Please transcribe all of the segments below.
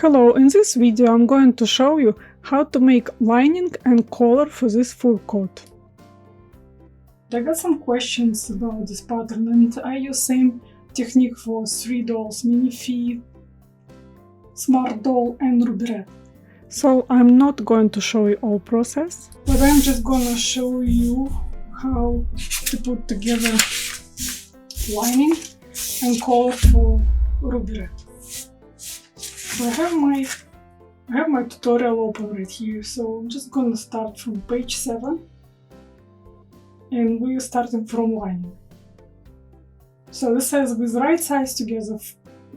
Hello, in this video I'm going to show you how to make lining and collar for this fur coat. I got some questions about this pattern and I use same technique for 3 dolls, Minifee, Smart Doll and Ruby Red. So I'm not going to show you all process, but I'm just gonna show you how to put together lining and collar for Ruby Red. So I have my tutorial open right here, so I'm just gonna start from page 7 and we're starting from lining. So this says with right sides together,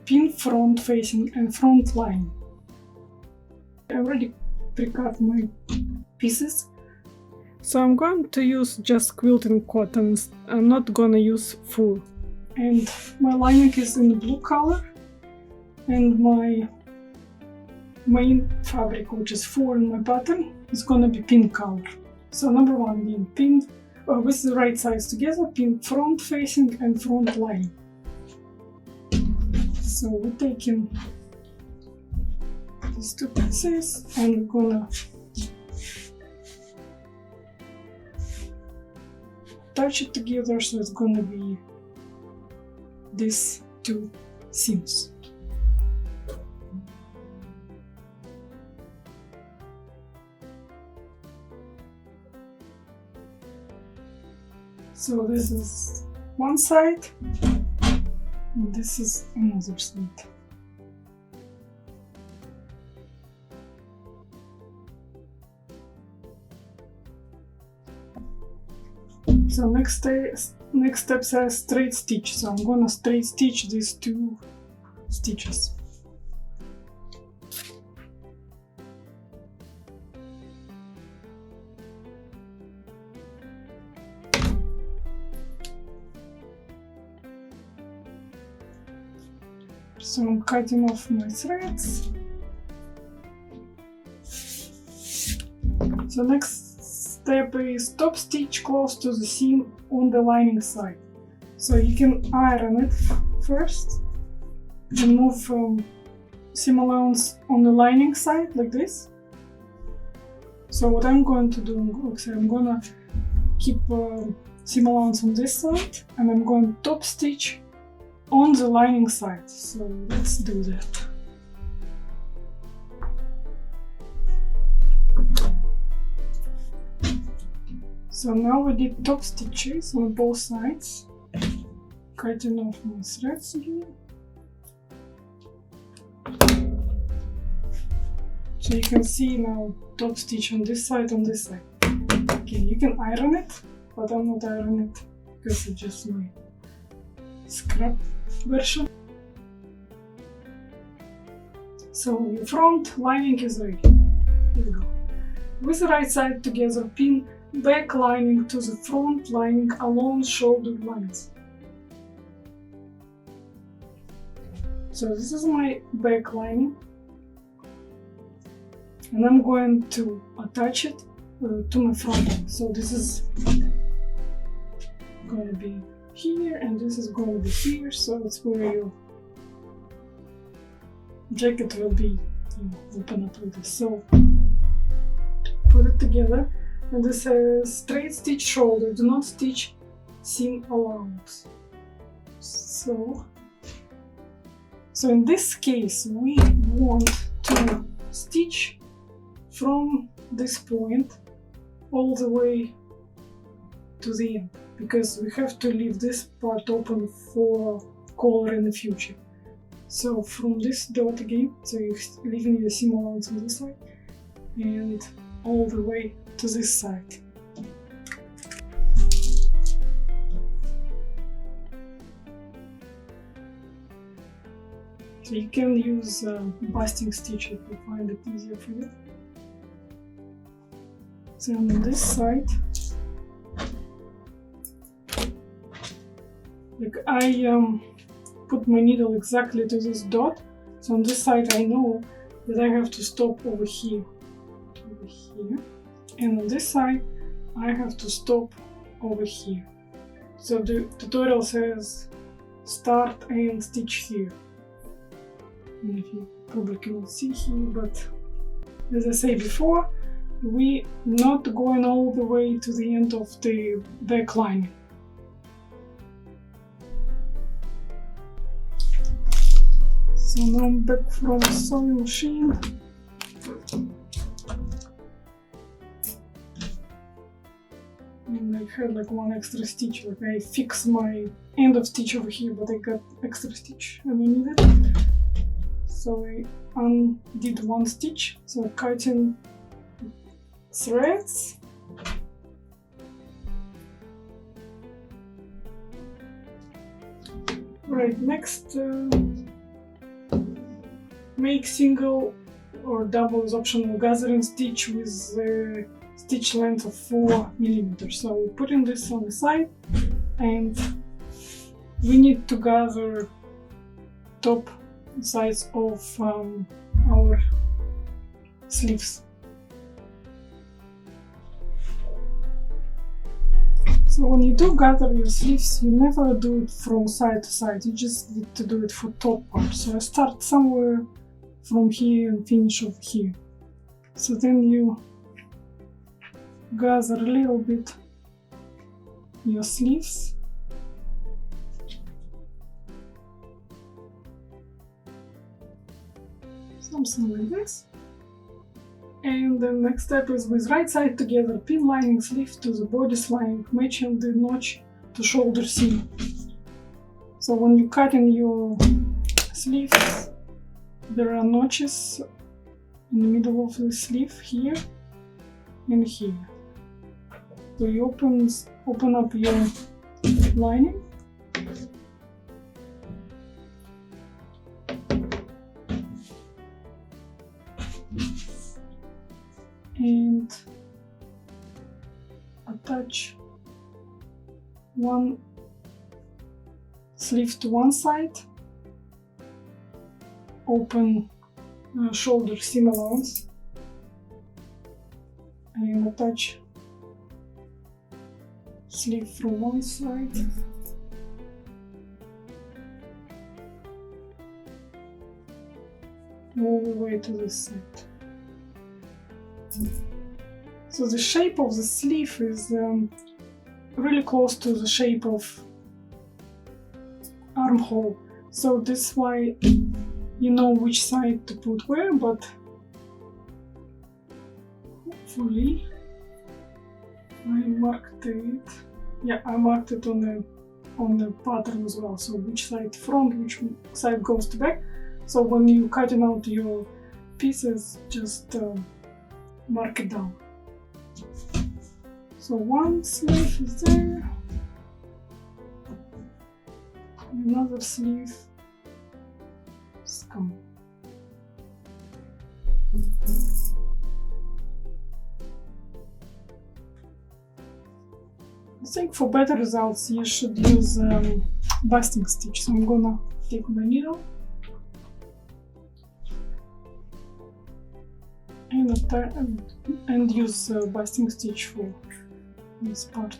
pin front facing and front lining. I already pre-cut my pieces, so I'm going to use just quilting cottons. I'm not gonna use fur. And my lining is in the blue color and my main fabric, which is fur in my pattern, is gonna be pink color. So number 1 being pin with the right sides together, pin front facing and front lining. So we're taking these 2 pieces and we're gonna attach it together, so it's gonna be these 2 seams. So this is one side and this is another side. So next step says straight stitch, so I'm gonna straight stitch these 2 stitches. So I'm cutting off my threads. So next step is top stitch close to the seam on the lining side. So you can iron it first and move seam allowance on the lining side like this. So what I'm going to do, I'm gonna keep seam allowance on this side and I'm going to top stitch on the lining side. So let's do that. So now we did top stitches on both sides, cutting off my threads again. So you can see now top stitch on this side, on this side. Okay, you can iron it, but I'm not ironing it because it's just my scrap version. So your front lining is ready. Here we go. With the right side together, pin back lining to the front lining along shoulder lines. So this is my back lining and I'm going to attach it to my front line. So this is going to be here and this is going to be here, so it's where your jacket will be open up like this. So put it together, and this is straight stitch shoulder, do not stitch seam allowance. So in this case we want to stitch from this point all the way to the end, because we have to leave this part open for collar in the future. So from this dot again, so you're leaving your seam allowance on this side and all the way to this side. So you can use basting stitch if you find it easier for you. So on this side, like I put my needle exactly to this dot, so on this side I know that I have to stop over here, and on this side I have to stop over here. So the tutorial says start and stitch here. You probably cannot see here, but as I said before, we not going all the way to the end of the back lining. So now I'm back from the sewing machine. And I had like one extra stitch, like I fixed my end of stitch over here, but I got extra stitch and I need it. So I undid one stitch, so cutting threads. Right, next make single or double is optional gathering stitch with a stitch length of 4 millimeters. So we're putting this on the side and we need to gather top sides of our sleeves. So when you do gather your sleeves, you never do it from side to side, you just need to do it for top part. So I start somewhere from here and finish over here. So then you gather a little bit your sleeves. Something like this. And the next step is with right side together, pin lining sleeve to the bodice lining, matching the notch to shoulder seam. So when you cut in your sleeves, there are notches in the middle of the sleeve here and here. So you open up your lining. And attach one sleeve to one side, open shoulder seam allowance, and attach sleeve from one side, all the way to this side. So the shape of the sleeve is really close to the shape of armhole. So this is why you know which side to put where, but hopefully I marked it. Yeah, I marked it on the pattern as well. So which side front, which side goes to back. So when you cutting out your pieces, just mark it down. So one sleeve is there, another sleeve is coming. I think for better results you should use basting stitch. So I'm gonna take my needle and use basting stitch for this part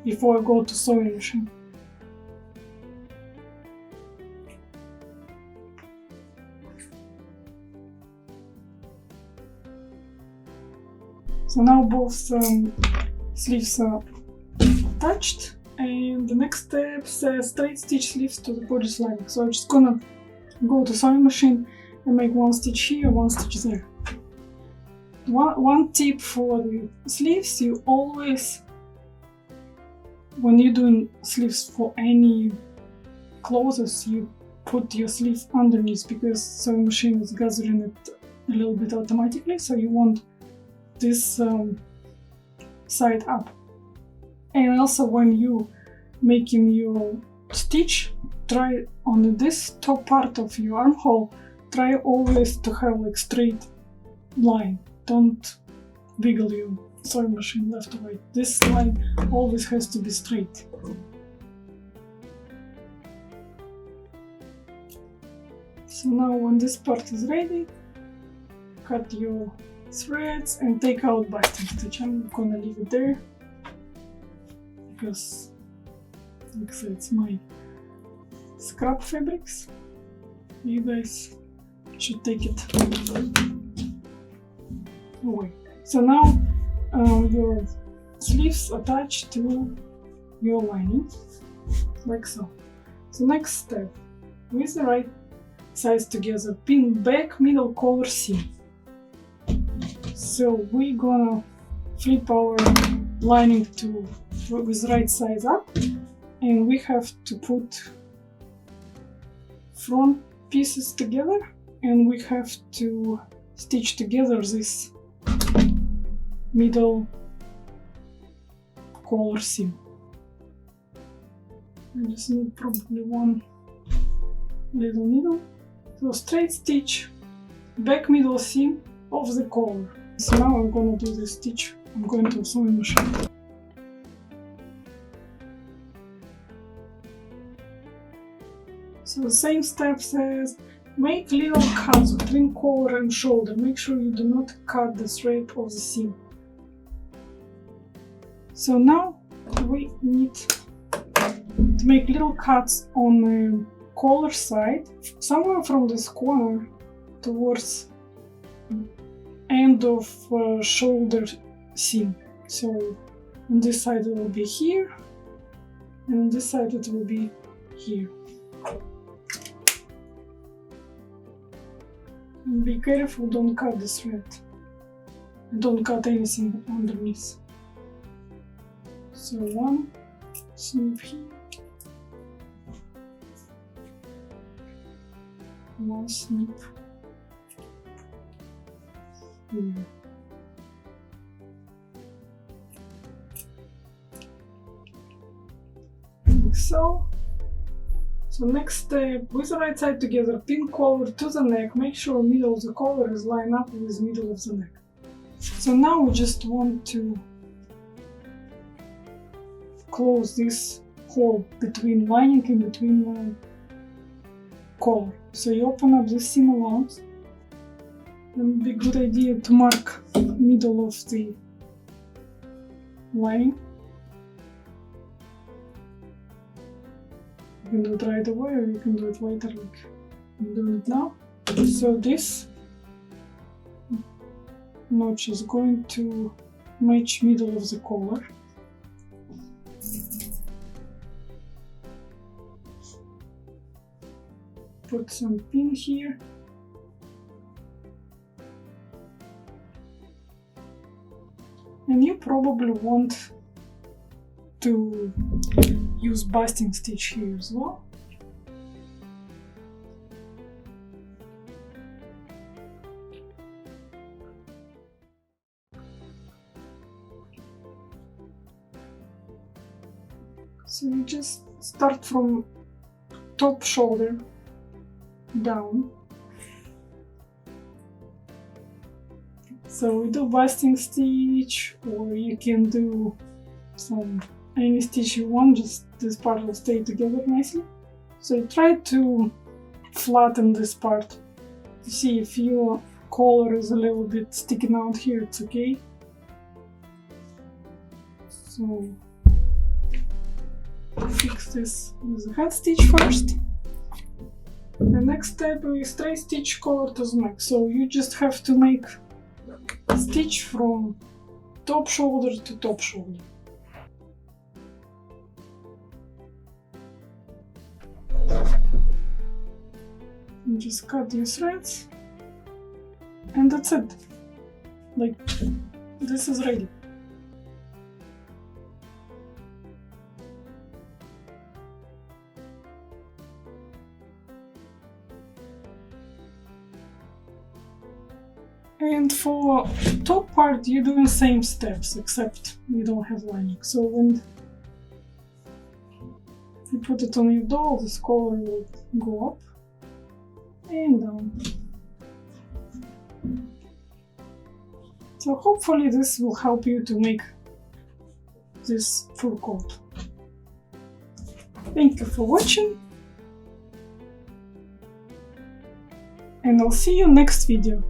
before I go to sewing machine. So now both sleeves are attached, and the next step is straight stitch sleeves to the bodice lining. So I'm just gonna go to sewing machine and make one stitch here, one stitch there. One tip for the sleeves: you always, when you're doing sleeves for any clothes, you put your sleeve underneath, because sewing machine is gathering it a little bit automatically. So you want this side up. And also when you making your stitch, try on this top part of your armhole, try always to have like straight line. Don't wiggle your sewing machine left or right. This line always has to be straight. So now when this part is ready, cut your threads and take out basting stitch. I'm gonna leave it there because, like I said, it's my scrap fabrics. You guys should take it away. So now your sleeves attach to your lining, like so. So next step, with the right sides together, pin back middle collar seam. So we're gonna flip our lining to with right sides up, and we have to put front pieces together, and we have to stitch together this middle collar seam. I just need probably one little needle. So straight stitch back middle seam of the collar. So now I'm gonna do this stitch. I'm going to sewing machine. So the same steps as make little cuts between collar and shoulder. Make sure you do not cut the thread of the seam. So now we need to make little cuts on the collar side, somewhere from this corner towards end of shoulder seam. So on this side it will be here, and on this side it will be here. And be careful, don't cut the thread. And don't cut anything underneath. So one snip here, one snip here. Like so. So next step, with the right side together, pin collar to the neck. Make sure middle of the collar is lined up with middle of the neck. So now we just want to close this hole between lining and between the collar. So you open up this seam allowance. It would be a good idea to mark middle of the lining. You can do it right away, or you can do it later, like I'm doing it now. So this notch is going to match middle of the collar. Put some pin here. And you probably want to use basting stitch here as well. So you just start from top shoulder down. So we do basting stitch, or you can do any stitch you want, just this part will stay together nicely. So you try to flatten this part to see if your collar is a little bit sticking out here, it's okay. So fix this with a head stitch first. The next step is straight stitch collar to the neck. So you just have to make a stitch from top shoulder to top shoulder. And just cut your threads, and that's it. Like, this is ready. And for top part, you're doing same steps, except you don't have lining. So when you put it on your doll, this collar will go up and down. So hopefully this will help you to make this fur coat. Thank you for watching, and I'll see you next video.